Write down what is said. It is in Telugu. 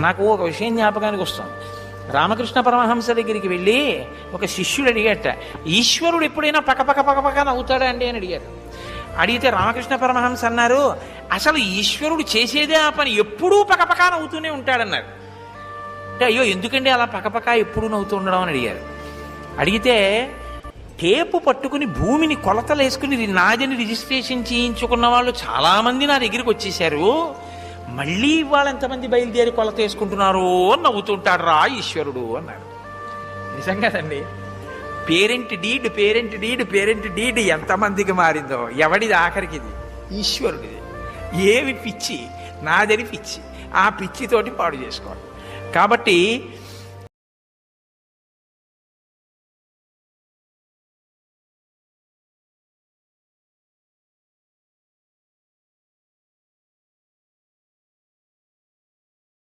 నాకు ఒక విషయం జ్ఞాపకానికి వస్తుంది. రామకృష్ణ పరమహంస దగ్గరికి వెళ్ళి ఒక శిష్యుడు అడిగాట, ఈశ్వరుడు ఎప్పుడైనా పకపక పకపక నవ్వుతాడా అండి అని అడిగారు. అడిగితే రామకృష్ణ పరమహంస అన్నారు, అసలు ఈశ్వరుడు చేసేదే ఆ పని, ఎప్పుడూ పకపక నవ్వుతూనే ఉంటాడన్నారు. అంటే అయ్యో ఎందుకండి అలా పకపక ఎప్పుడూ నవ్వుతూ ఉండడం అని అడిగారు. అడిగితే టేపు పట్టుకుని భూమిని కొలతలు వేసుకుని నాదిని రిజిస్ట్రేషన్ చేయించుకున్న వాళ్ళు చాలామంది నా దగ్గరికి వచ్చేసారు, మళ్ళీ ఇవాళ ఎంతమంది బయలుదేరి కొలత వేసుకుంటున్నారు అని నవ్వుతుంటాడు రా ఈశ్వరుడు అన్నాడు. నిజం కదండి. పేరెంట్ డీడ్ ఎంతమందికి మారిందో, ఎవడిది ఆఖరికి? ఇది ఈశ్వరుడిది. ఏమి పిచ్చి, నాదని పిచ్చి, ఆ పిచ్చితోటి పాడు చేసుకోవాలి. కాబట్టి